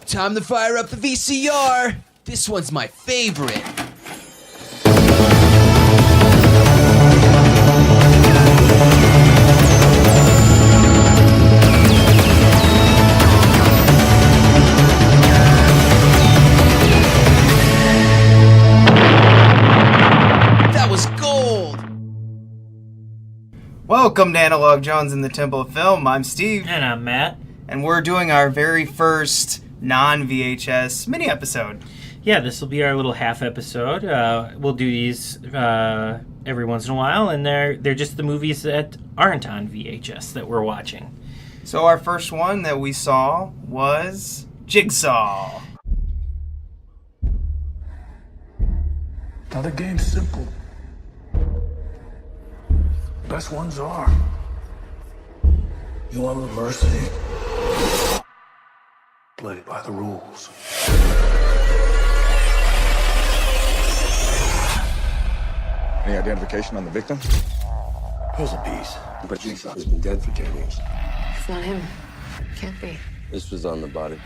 Time to fire up the VCR. This one's my favorite. That was gold. Welcome to Analog Jones in the Temple of Film. I'm Steve. And I'm Matt. And we're doing our very first non-VHS mini-episode. Yeah, this will be our little half episode. We'll do these every once in a while, and they're just the movies that aren't on VHS that we're watching. So our first one that we saw was Jigsaw. Now the game's simple. Best ones are. You want mercy? Play by the rules. Any identification on the victim? Here's a piece. But Jigsaw has been dead for 10 years. It's not him. Can't be. This was on the body.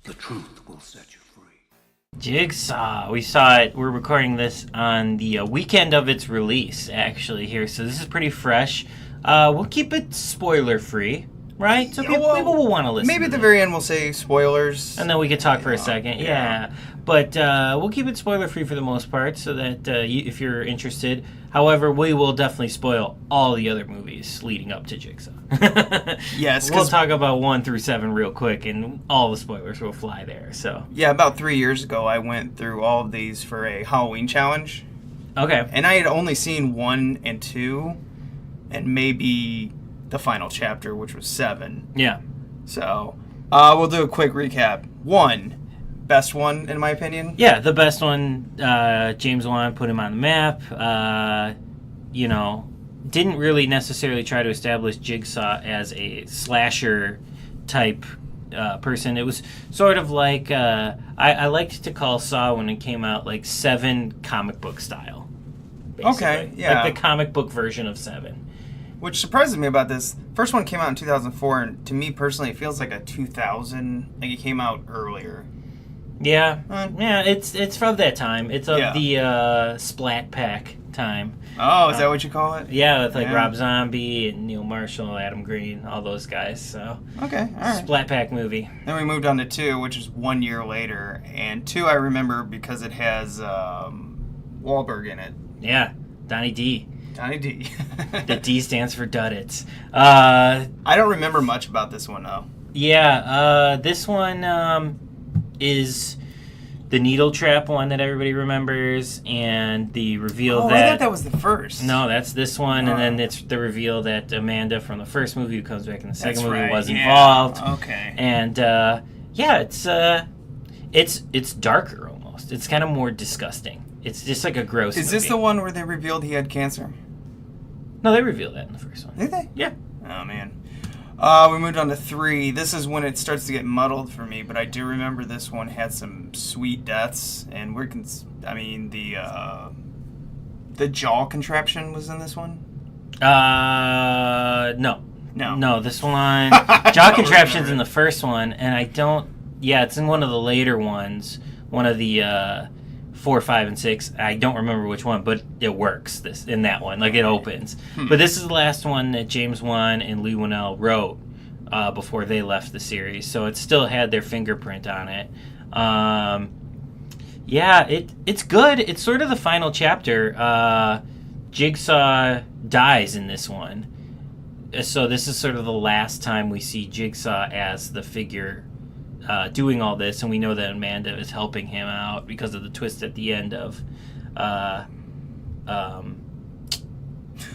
The truth will set you free. Jigsaw. We saw it. We're recording this on the weekend of its release, actually, here. So this is pretty fresh. We'll keep it spoiler-free, right? So people will want to listen. Maybe at the very end we'll say spoilers. And then we could talk for a second. Yeah. But we'll keep it spoiler-free for the most part so that if you're interested. However, we will definitely spoil all the other movies leading up to Jigsaw. Yes. We'll talk about 1 through 7 real quick, and all the spoilers will fly there. So Yeah, about 3 years ago I went through all of these for a Halloween challenge. Okay. And I had only seen 1 and 2, and maybe the final chapter, which was 7. Yeah. So, we'll do a quick recap. 1, best one, in my opinion. Yeah, the best one, James Wan put him on the map. Didn't really necessarily try to establish Jigsaw as a slasher type person. It was sort of like, I liked to call Saw when it came out like 7 comic book style. Basically. Okay, yeah. Like the comic book version of 7. Which surprises me about this. First one came out in 2004, and to me personally, it feels like a 2000. Like it came out earlier. Yeah, yeah. It's from that time. It's of Yeah. the Splat Pack time. Oh, is that what you call it? Yeah, with like Yeah. Rob Zombie and Neil Marshall, Adam Green, all those guys. So Okay, all right. Splat Pack movie. Then we moved on to 2, which is 1 year later. And 2 I remember because it has Wahlberg in it. Yeah, Donnie D. Donnie D. The D stands for Duddits. I don't remember much about this one, though. Yeah, this one is the needle trap one that everybody remembers, and the reveal I thought that was the first. No, that's this one, and then it's the reveal that Amanda from the first movie, who comes back in the second movie, right, was yeah. involved. Okay. And it's darker almost. It's kind of more disgusting. It's just like a gross Is movie. this the one where they revealed he had cancer? No, they revealed that in the first one. Did they? Yeah. Oh, man. We moved on to 3. This is when it starts to get muddled for me, but I do remember this one had some sweet deaths, and the jaw contraption was in this one? No. No, this one... Jaw Contraption's in the first one, and I don't... Yeah, it's in one of the later ones. One of the 4, 5, and 6. I don't remember which one, but it works in that one. Like, it opens. But this is the last one that James Wan and Lee Winnell wrote before they left the series. So it still had their fingerprint on it. It's good. It's sort of the final chapter. Jigsaw dies in this one. So this is sort of the last time we see Jigsaw as the figure doing all this, and we know that Amanda is helping him out because of the twist at the end of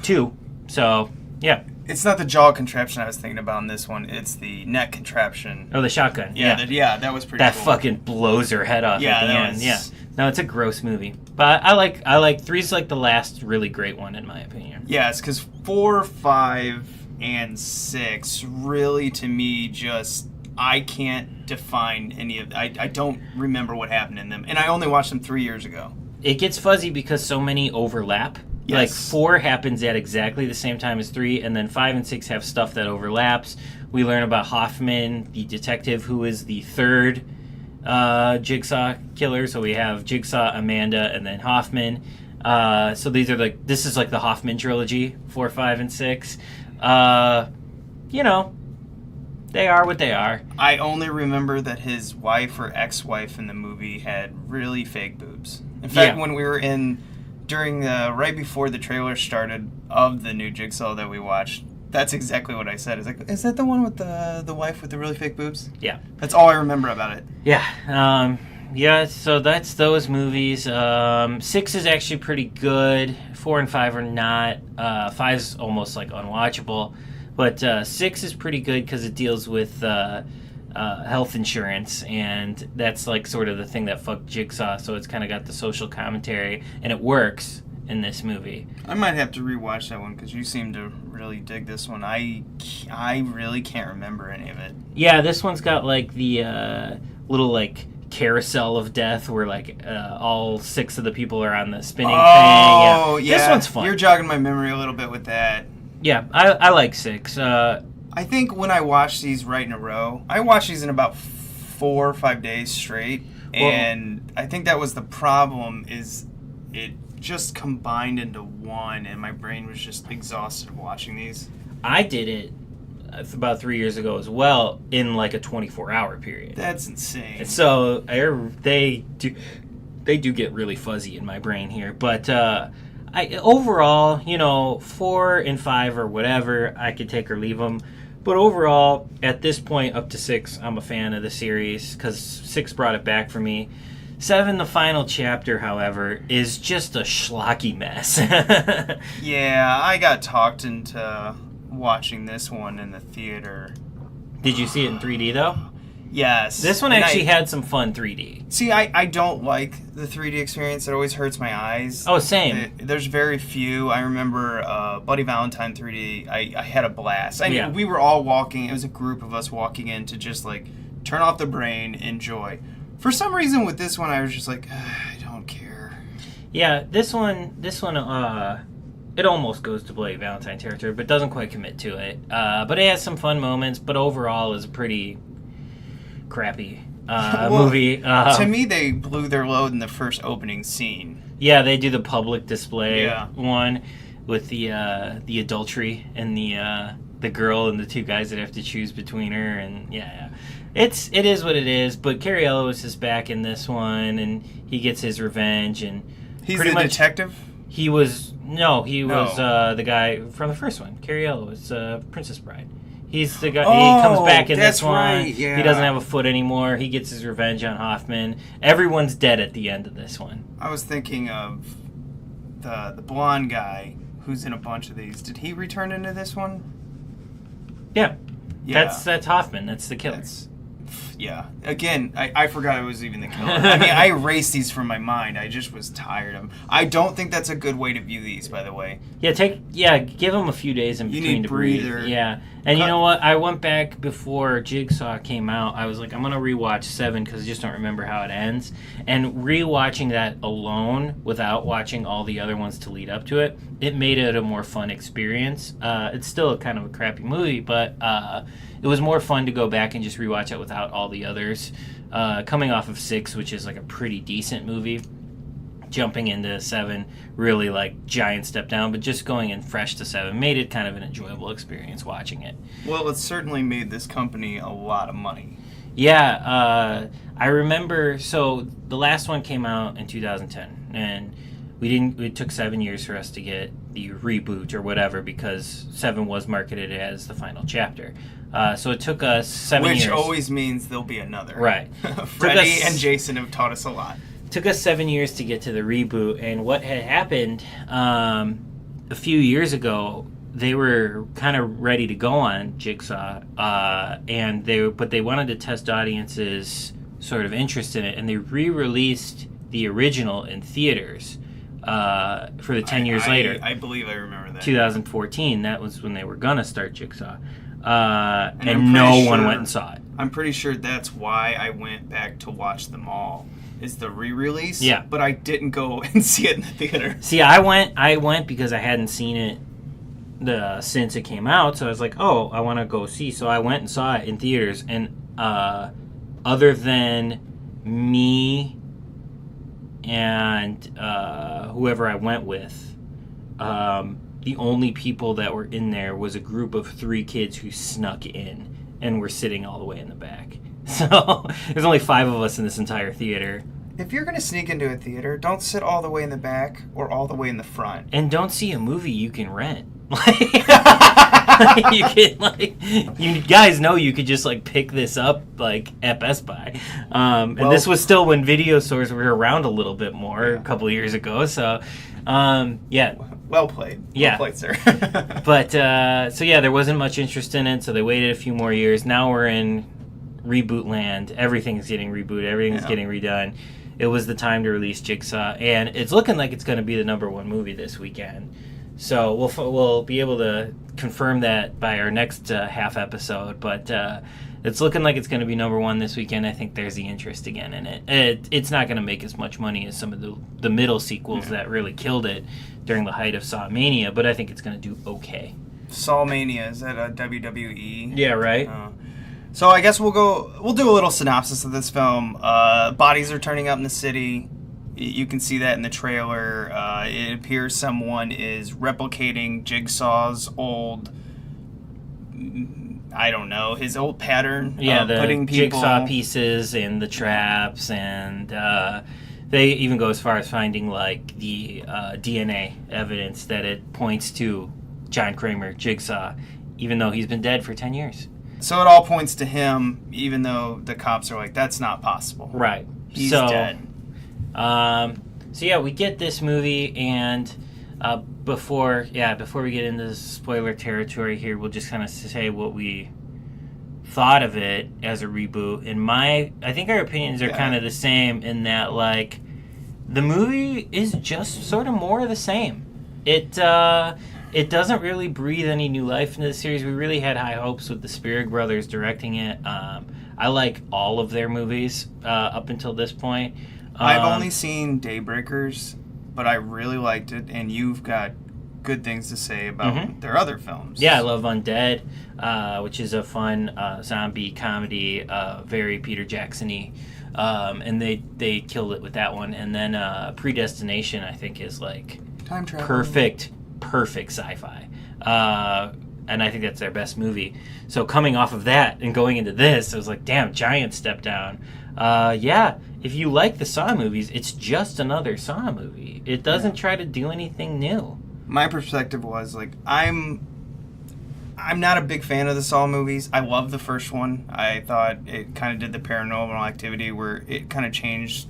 2. So, yeah. It's not the jaw contraption I was thinking about in this one. It's the neck contraption. Oh, the shotgun. Yeah. That was pretty That cool. fucking blows her head off at the end. Yeah. No, it's a gross movie. But I like 3's like the last really great one in my opinion. Yes, because 4, 5, and 6 really, to me, just... I can't define any of... I don't remember what happened in them. And I only watched them 3 years ago. It gets fuzzy because so many overlap. Yes. Like 4 happens at exactly the same time as 3, and then 5 and 6 have stuff that overlaps. We learn about Hoffman, the detective who is the third Jigsaw killer. So we have Jigsaw, Amanda, and then Hoffman. So this is like the Hoffman trilogy, 4, 5, and 6. You know, they are what they are. I only remember that his wife or ex-wife in the movie had really fake boobs. In fact, when we were right before the trailer started of the new Jigsaw that we watched, that's exactly what I said. It's like, is that the one with the wife with the really fake boobs? Yeah. That's all I remember about it. Yeah. Yeah, so that's those movies. 6 is actually pretty good. 4 and 5 are not. 5's almost like unwatchable. But 6 is pretty good because it deals with health insurance, and that's like sort of the thing that fucked Jigsaw. So it's kind of got the social commentary, and it works in this movie. I might have to rewatch that one because you seem to really dig this one. I really can't remember any of it. Yeah, this one's got like the little like carousel of death where like all 6 of the people are on the spinning thing. Oh, yeah. This one's fun. You're jogging my memory a little bit with that. Yeah, I like 6. I think when I watch these right in a row, I watched these in about 4 or 5 days straight, and I think that was the problem, is it just combined into one, and my brain was just exhausted watching these. I did it about 3 years ago as well in like a 24-hour period. That's insane. So they do get really fuzzy in my brain here, but overall, 4 and 5 or whatever, I could take or leave them. But overall, at this point, up to 6, I'm a fan of the series because 6 brought it back for me. 7, the final chapter, however, is just a schlocky mess. Yeah, I got talked into watching this one in the theater. Did you see it in 3D, though? Yes. This one actually had some fun 3D. See, I don't like the 3D experience. It always hurts my eyes. Oh, same. There's very few. I remember Buddy Valentine 3D. I had a blast. Yeah. We were all walking. It was a group of us walking in to just like turn off the brain, enjoy. For some reason with this one, I was just like, I don't care. Yeah, this one, it almost goes to Bloody Valentine territory, but doesn't quite commit to it. But it has some fun moments, but overall is a pretty crappy movie. To me, they blew their load in the first opening scene. Yeah, they do the public display Yeah. one with the adultery and the girl and the 2 guys that have to choose between her, and yeah. It is what it is, but Cary Elwes is back in this one, and he gets his revenge, and He's pretty the much detective? he was the guy from the first one. Cary Elwes, Princess Bride. He's the guy. He comes back in this one. Right, yeah. He doesn't have a foot anymore. He gets his revenge on Hoffman. Everyone's dead at the end of this one. I was thinking of the blonde guy who's in a bunch of these. Did he return into this one? Yeah. Yeah. That's Hoffman. That's the killer. Yeah. Again, I forgot it was even the killer. I mean, I erased these from my mind. I just was tired of them. I don't think that's a good way to view these, by the way. Yeah, give them a few days in between need to breathe. breather. Yeah. And you know what? I went back before Jigsaw came out. I was like, I'm going to rewatch 7 because I just don't remember how it ends. And rewatching that alone without watching all the other ones to lead up to it, it made it a more fun experience. It's still kind of a crappy movie, but it was more fun to go back and just rewatch it without all the others. Coming off of 6, which is like a pretty decent movie, jumping into 7, really like giant step down, but just going in fresh to 7 made it kind of an enjoyable experience watching it. Well, it certainly made this company a lot of money. Yeah, I remember, so the last one came out in 2010, and it took 7 years for us to get the reboot or whatever, because 7 was marketed as the final chapter. So it took us 7 years. Which always means there'll be another. Right. Freddie and Jason have taught us a lot. Took us 7 years to get to the reboot, and what had happened a few years ago, they were kind of ready to go on Jigsaw, but they wanted to test audiences' sort of interest in it, and they re-released the original in theaters for the 10 years later. I believe I remember that. 2014, that was when they were gonna start Jigsaw, and no one went and saw it. I'm pretty sure that's why I went back to watch them all. Is the re-release? Yeah. But I didn't go and see it in the theater. See, I went because I hadn't seen it since it came out. So I was like, oh, I want to go see. So I went and saw it in theaters. And other than me and whoever I went with, the only people that were in there was a group of 3 kids who snuck in and were sitting all the way in the back. So there's only 5 of us in this entire theater. If you're going to sneak into a theater, don't sit all the way in the back or all the way in the front. And don't see a movie you can rent. You can, you guys know you could just pick this up at Best Buy. And this was still when video stores were around a little bit more a couple of years ago. So yeah. Well played. Yeah. Well played, sir. But so yeah, there wasn't much interest in it. So they waited a few more years. Now we're in reboot land. Everything's getting rebooted. Everything's getting redone. It was the time to release Jigsaw, and it's looking like it's going to be the #1 movie this weekend. So we'll be able to confirm that by our next half episode. But it's looking like it's going to be #1 this weekend. I think there's the interest again in it. It's not going to make as much money as some of the middle sequels that really killed it during the height of Saw Mania, but I think it's going to do okay. Saw Mania, is that a WWE? Yeah, right. So I guess we'll do a little synopsis of this film. Bodies are turning up in the city. You can see that in the trailer. It appears someone is replicating Jigsaw's old, I don't know, his old pattern. Yeah, the putting people... jigsaw pieces and the traps, and they even go as far as finding the DNA evidence that it points to John Kramer, Jigsaw, even though he's been dead for 10 years. So it all points to him, even though the cops are like, that's not possible. Right. He's dead. So yeah, we get this movie, and before we get into spoiler territory here, we'll just kind of say what we thought of it as a reboot. And I think our opinions are kind of the same in that the movie is just sort of more of the same. It doesn't really breathe any new life into the series. We really had high hopes with the Spirig brothers directing it. I like all of their movies up until this point. I've only seen Daybreakers, but I really liked it, and you've got good things to say about their other films. Yeah, I love Undead, which is a fun zombie comedy, very Peter Jackson-y. And they killed it with that one. And then Predestination, I think, is time travel. Perfect sci-fi. And I think that's their best movie. So coming off of that and going into this, I was like, damn, giant step down. Yeah, if you like the Saw movies, it's just another Saw movie. It doesn't try to do anything new. My perspective was I'm not a big fan of the Saw movies. I love the first one. I thought it kind of did the Paranormal Activity where it kind of changed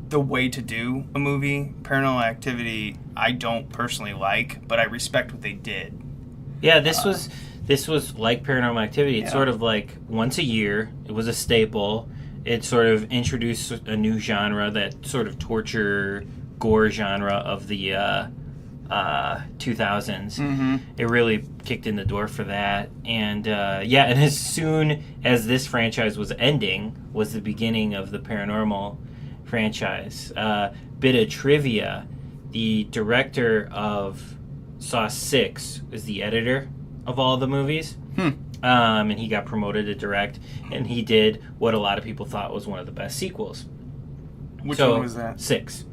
the way to do a movie. Paranormal Activity I don't personally like, but I respect what they did. Yeah, this was like Paranormal Activity. It's sort of once a year. It was a staple. It sort of introduced a new genre, that sort of torture gore genre of the 2000s. Mm-hmm. It really kicked in the door for that. And and as soon as this franchise was ending, was the beginning of the Paranormal franchise. Bit of trivia: the director of Saw 6 is the editor of all the movies. And he got promoted to direct, and he did what a lot of people thought was one of the best sequels. Which one was that? 6.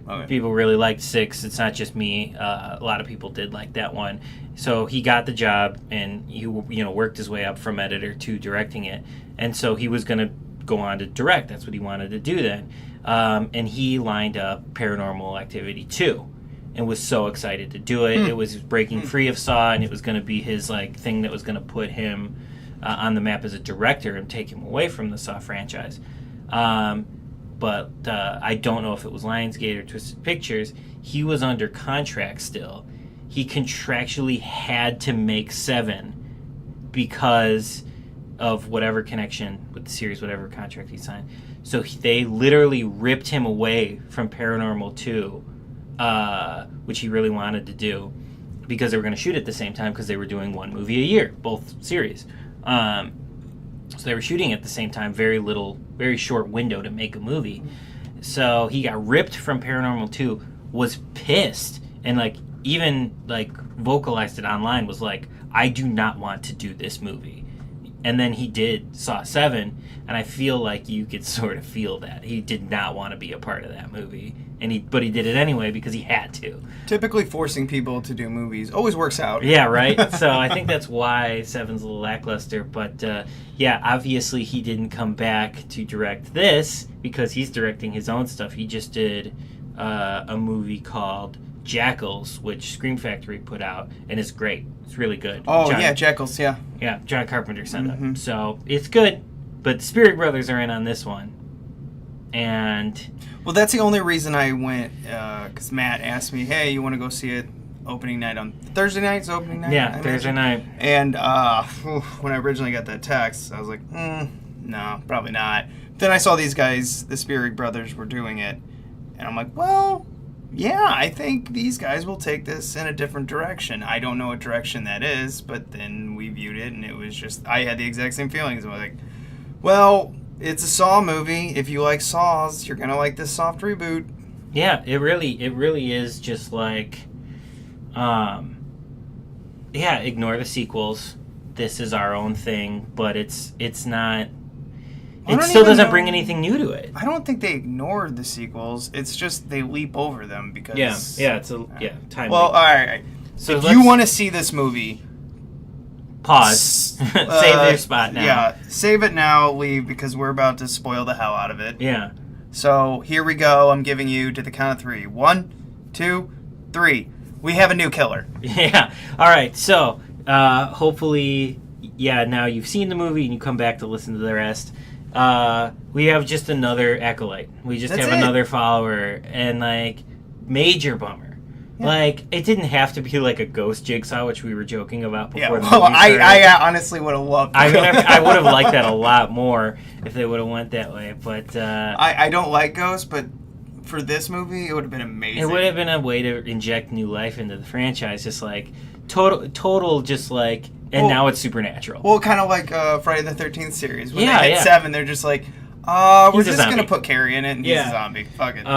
Okay. People really liked 6. It's not just me. A lot of people did like that one. So he got the job, and he worked his way up from editor to directing it. And so he was going to go on to direct. That's what he wanted to do then. And he lined up Paranormal Activity 2. And was so excited to do it. It was breaking free of Saw, and it was going to be his thing that was going to put him on the map as a director and take him away from the Saw franchise. But I don't know if it was Lionsgate or Twisted Pictures. He was under contract still. He contractually had to make 7 because of whatever connection with the series, whatever contract he signed. So they literally ripped him away from Paranormal 2. Which he really wanted to do because they were going to shoot at the same time because they were doing one movie a year, both series. So they were shooting at the same time, very short window to make a movie. So he got ripped from Paranormal 2, was pissed, and even like vocalized it online, was like, I do not want to do this movie. And then he did Saw 7, and I feel like you could sort of feel that. He did not want to be a part of that movie. But he did it anyway because he had to. Typically forcing people to do movies always works out. Yeah, right? So I think that's why 7's a little lackluster. But yeah, obviously he didn't come back to direct this because he's directing his own stuff. He just did a movie called Jackals, which Scream Factory put out, and it's great. It's really good. Oh, yeah, Jackals, yeah. Yeah, John Carpenter sent it. So it's good, but the Spirit Brothers are in on this one. And... Well, that's the only reason I went, because Matt asked me, hey, you want to go see it opening night on Thursday night's opening night? Yeah, Thursday night. And when I originally got that text, I was like, no, probably not. Then I saw these guys, the Spirit Brothers, were doing it, and I'm like, well, yeah, I think these guys will take this in a different direction. I don't know what direction that is, but then we viewed it, and it was just, I had the exact same feelings. I was like, well, it's a Saw movie. If you like Saws, you're gonna like this soft reboot. Yeah, it really is just like, yeah, ignore the sequels. This is our own thing, but it's not. It still doesn't bring anything new to it. I don't think they ignored the sequels. It's just they leap over them because it's time. Well, all right. So if you want to see this movie, pause. Save your spot now. Yeah, save it now. Leave because we're about to spoil the hell out of it. Yeah. So here we go. I'm giving you to the count of 3. 1, 2, 3. We have a new killer. Yeah. All right. So hopefully, now you've seen the movie and you come back to listen to the rest. We have just another acolyte. We just have another follower, and like, major bummer. Yeah. Like, it didn't have to be like a ghost Jigsaw, which we were joking about before. Yeah, well, I honestly would have loved. I mean, I would have liked that a lot more if they would have went that way. But I don't like ghosts, but for this movie, it would have been amazing. It would have been a way to inject new life into the franchise, just like total, just like. And now it's supernatural. Well, kind of like Friday the 13th series. When they hit 7, they're just like, we're just going to put Carrie in it, and he's a zombie. Fuck it.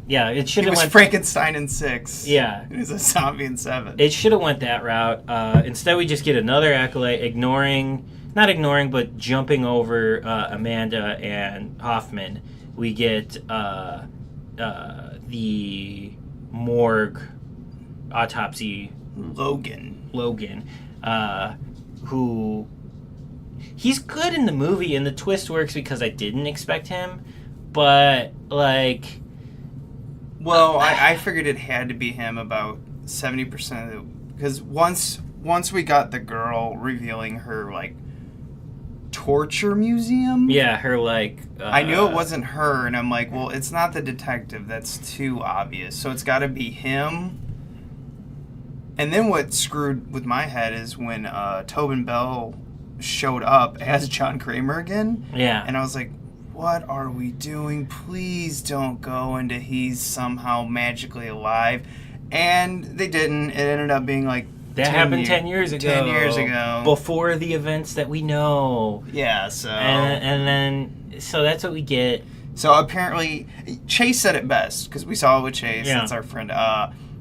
Yeah, it should have went... Frankenstein in 6. Yeah. He was a zombie in 7. It should have went that route. Instead, we just get another acolyte, not ignoring, but jumping over Amanda and Hoffman. We get the morgue autopsy... Logan. Who he's good in the movie, and the twist works because I didn't expect him, but like, well, I figured it had to be him about 70% of it, because once we got the girl revealing her like torture museum, her like I knew it wasn't her, and I'm like, well, it's not the detective, that's too obvious, so it's got to be him. And then what screwed with my head is when Tobin Bell showed up as John Kramer again. Yeah. And I was like, what are we doing? Please don't go into he's somehow magically alive. And they didn't. It ended up being like... That happened 10 years ago. 10 years ago. Before the events that we know. Yeah, so... And then... So that's what we get. So apparently... Chase said it best, because we saw it with Chase. Yeah. That's our friend.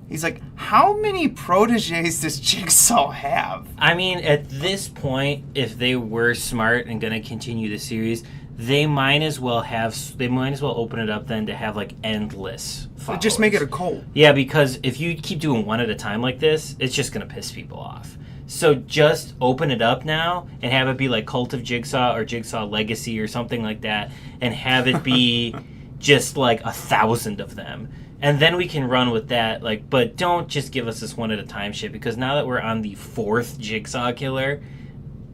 He's like, how many proteges does Jigsaw have? I mean, at this point, if they were smart and going to continue the series, they might as well open it up then to have like endless followers. Just make it a cult. Yeah, because if you keep doing one at a time like this, it's just going to piss people off. So just open it up now and have it be like Cult of Jigsaw or Jigsaw Legacy or something like that, and have it be just like 1,000 of them. And then we can run with that, like, but don't just give us this one at a time shit, because now that we're on the 4th Jigsaw killer,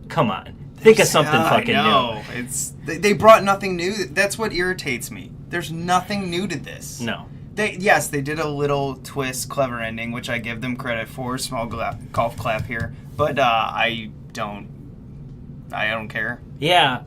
come on, think of something fucking new. They brought nothing new. That's what irritates me. There's nothing new to this. No. They did a little twist, clever ending, which I give them credit for. Small golf clap here, but I don't care. Yeah,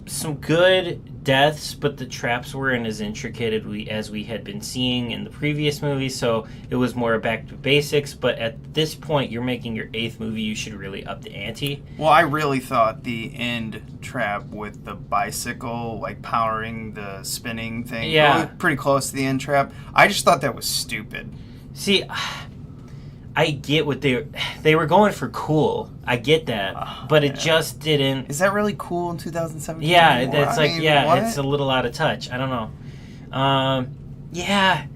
some good deaths, but the traps weren't as intricate as we had been seeing in the previous movies, so it was more back to basics. But at this point, you're making your 8th movie, you should really up the ante. Well, I really thought the end trap with the bicycle, like powering the spinning thing, was pretty close to the end trap. I just thought that was stupid. See, I get what they were going for cool. I get that, but it just didn't. Is that really cool in 2017? Yeah, anymore? that's I like mean, yeah, what? it's a little out of touch. I don't know. Yeah,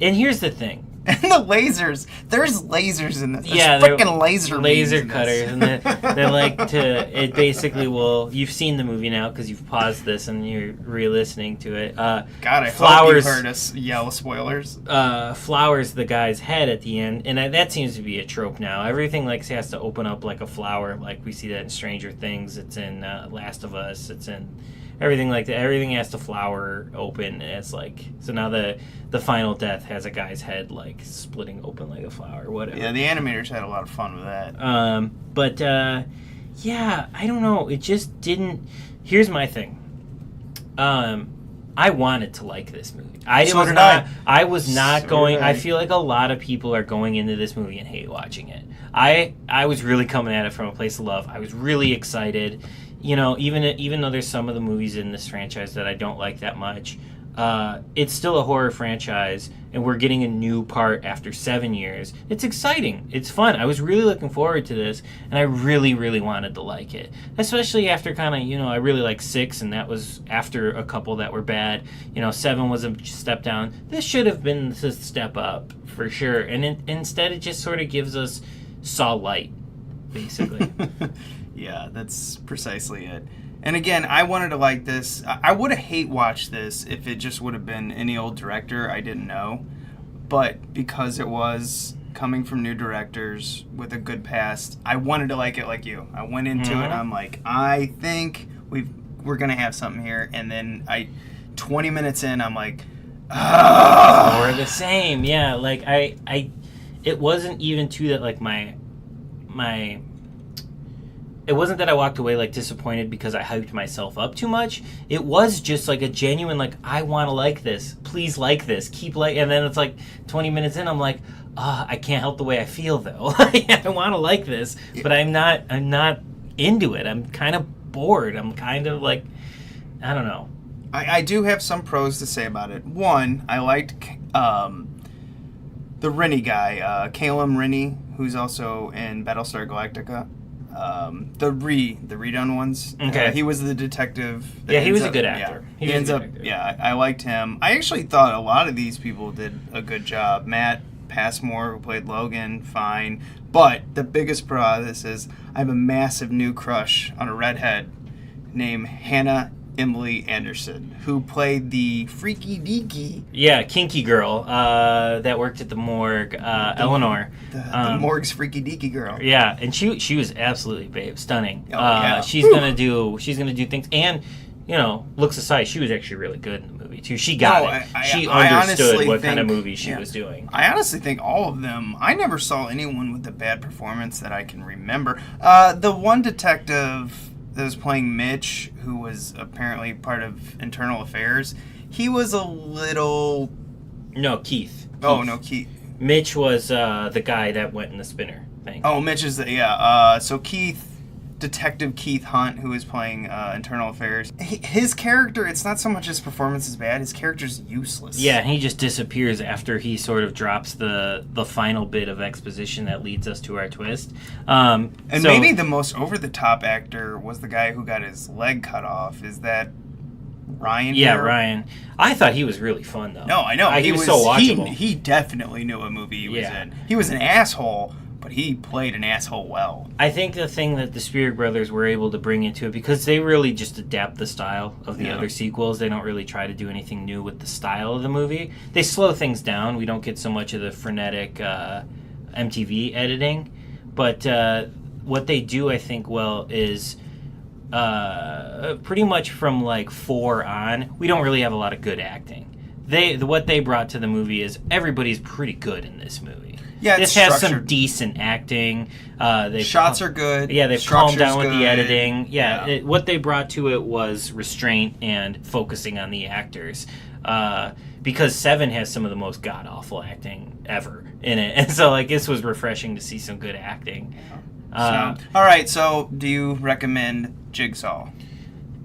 and here's the thing. And the lasers. There's lasers in this. There's Yeah, they're freaking laser laser beams in cutters, this. and they like to. It basically will. You've seen the movie now because you've paused this and you're re-listening to it. God, I Flowers. hope you heard us yell spoilers. Flowers the guy's head at the end, and that seems to be a trope now. Everything like has to open up like a flower, like we see that in Stranger Things. It's in Last of Us. It's in everything like that. Everything has to flower open. And it's like so now the final death has a guy's head like splitting open like a flower, whatever. Yeah, the animators had a lot of fun with that. But yeah, I don't know. It just didn't. Here's my thing. I wanted to like this movie. I was not going. I feel like a lot of people are going into this movie and hate watching it. I was really coming at it from a place of love. I was really excited. You know, even though there's some of the movies in this franchise that I don't like that much, it's still a horror franchise, and we're getting a new part after 7 years. It's exciting. It's fun. I was really looking forward to this, and I really, really wanted to like it. Especially after kind of, I really like 6, and that was after a couple that were bad. 7 was a step down. This should have been a step up, for sure. And instead, it just sort of gives us Saw Light, basically. Yeah, that's precisely it. And again, I wanted to like this. I would have hate watched this if it just would have been any old director I didn't know. But because it was coming from new directors with a good past, I wanted to like it like you. I went into it, I'm like, I think we're going to have something here. And then 20 minutes in, I'm like, More of the same, yeah. Like, it wasn't even to that, like, it wasn't that I walked away like disappointed because I hyped myself up too much. It was just like a genuine like I want to like this. Please like this. Keep like. And then it's like 20 minutes in, I'm like, I can't help the way I feel though. I want to like this, but I'm not into it. I'm kind of bored. I'm kind of like, I don't know. I do have some pros to say about it. One, I liked the Rennie guy, Calum Rennie, who's also in Battlestar Galactica. The redone ones. Okay. He was the detective. Yeah, he was a good actor. Yeah, he ends up. Yeah, I liked him. I actually thought a lot of these people did a good job. Matt Passmore, who played Logan, fine. But the biggest pro of this is I have a massive new crush on a redhead named Hannah Emily Anderson, who played the freaky deaky. Yeah, kinky girl that worked at the morgue, Eleanor. The morgue's freaky deaky girl. Yeah, and she was absolutely stunning. Oh, yeah. She's gonna do things, and looks aside, she was actually really good in the movie too. She got it. She understood what kind of movie she was doing. I honestly think all of them. I never saw anyone with a bad performance that I can remember. The one detective that was playing Mitch, who was apparently part of Internal Affairs, he was a little... No, Keith. Oh, no, Keith. Mitch was the guy that went in the spinner thing. Oh, Mitch is so Detective Keith Hunt, who is playing Internal Affairs, his character, it's not so much his performance is bad, his character's useless. Yeah, and he just disappears after he sort of drops the final bit of exposition that leads us to our twist. Maybe the most over-the-top actor was the guy who got his leg cut off. Is that Ryan? Yeah, here? Ryan. I thought he was really fun, though. No, I know. He was so watchable. He definitely knew what movie he was in. He was an asshole, but he played an asshole well. I think the thing that the Spirit Brothers were able to bring into it, because they really just adapt the style of the other sequels, they don't really try to do anything new with the style of the movie. They slow things down. We don't get so much of the frenetic MTV editing. But what they do, I think, well, is pretty much from like 4 on, we don't really have a lot of good acting. What they brought to the movie is everybody's pretty good in this movie. Yeah, this has some decent acting. Shots are good. Yeah, they've calmed down with good. the editing. Yeah, what they brought to it was restraint and focusing on the actors. Because 7 has some of the most god-awful acting ever in it. And so, like, this was refreshing to see some good acting. All right, so do you recommend Jigsaw?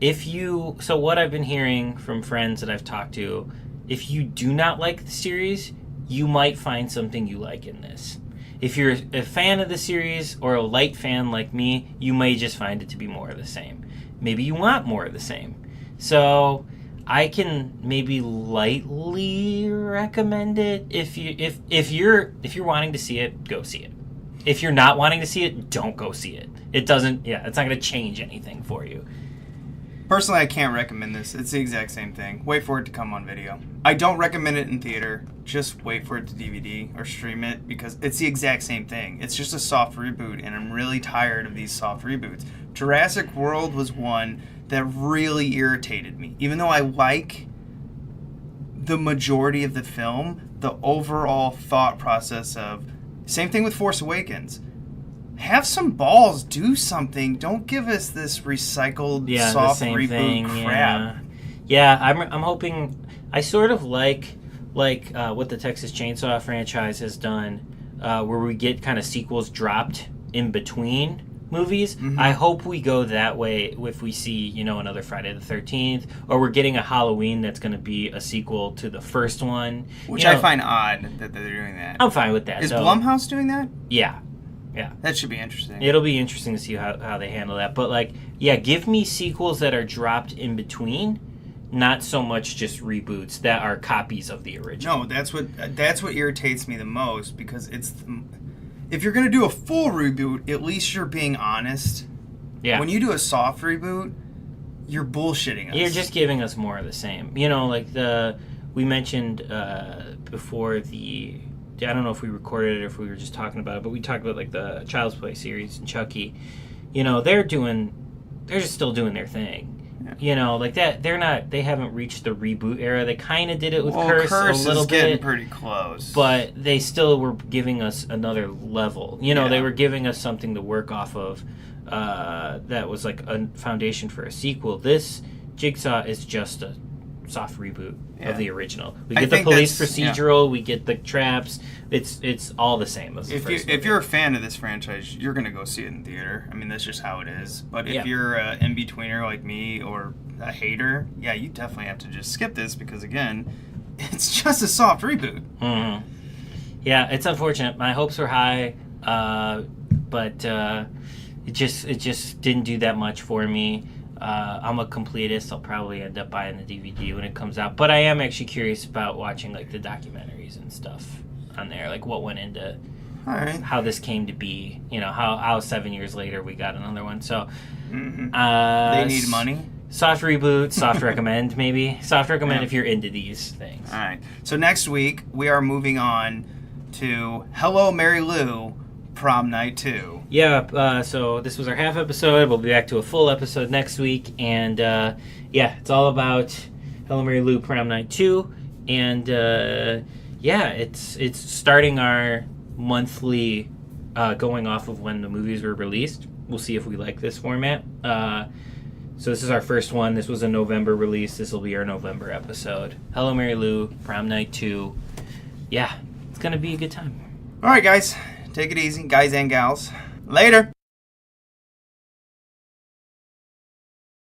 So what I've been hearing from friends that I've talked to, if you do not like the series, you might find something you like in this. If you're a fan of the series or a light fan like me, you may just find it to be more of the same. Maybe you want more of the same. So I can maybe lightly recommend it. If you're wanting to see it, go see it. If you're not wanting to see it, don't go see it. It's not going to change anything for you. Personally, I can't recommend this. It's the exact same thing. Wait for it to come on video. I don't recommend it in theater. Just wait for it to DVD or stream it because it's the exact same thing. It's just a soft reboot, and I'm really tired of these soft reboots. Jurassic World was one that really irritated me. Even though I like the majority of the film, the overall thought process of... Same thing with Force Awakens. Have some balls, do something. Don't give us this recycled soft reboot crap. Yeah, I'm hoping. I sort of like what the Texas Chainsaw franchise has done, where we get kind of sequels dropped in between movies. Mm-hmm. I hope we go that way if we see another Friday the 13th, or we're getting a Halloween that's going to be a sequel to the first one, which I find odd that they're doing that. I'm fine with that. Is Blumhouse doing that? Yeah. That should be interesting. It'll be interesting to see how they handle that. But, give me sequels that are dropped in between, not so much just reboots that are copies of the original. No, that's what irritates me the most, because if you're going to do a full reboot, at least you're being honest. Yeah. When you do a soft reboot, you're bullshitting us. You're just giving us more of the same. We mentioned before the... I don't know if we recorded it or if we were just talking about it, but we talked about the Child's Play series and Chucky. They're just still doing their thing. Yeah. They haven't reached the reboot era. They kind of did it with Curse a little bit. Getting pretty close. But they still were giving us another level. They were giving us something to work off of that was like a foundation for a sequel. This Jigsaw is just a soft reboot of the original. We get the police procedural, we get the traps. It's all the same as the first movie. If you're a fan of this franchise, you're going to go see it in theater. I mean, that's just how it is. But if you're an in-betweener like me or a hater, you definitely have to just skip this because, again, it's just a soft reboot. Mm-hmm. Yeah, it's unfortunate. My hopes were high, but it just didn't do that much for me. I'm a completist. I'll probably end up buying the DVD when it comes out. But I am actually curious about watching the documentaries and stuff on there, what went into how this came to be. How 7 years later we got another one. So they need money. Soft reboot, soft recommend maybe. Soft recommend if you're into these things. All right. So next week we are moving on to Hello, Mary Lou, Prom Night 2. Yeah, so this was our half episode. We'll be back to a full episode next week. And, it's all about Hello, Mary Lou, Prom Night 2. And, it's starting our monthly going off of when the movies were released. We'll see if we like this format. So this is our first one. This was a November release. This will be our November episode. Hello, Mary Lou, Prom Night 2. Yeah, it's going to be a good time. All right, guys. Take it easy, guys and gals. Later.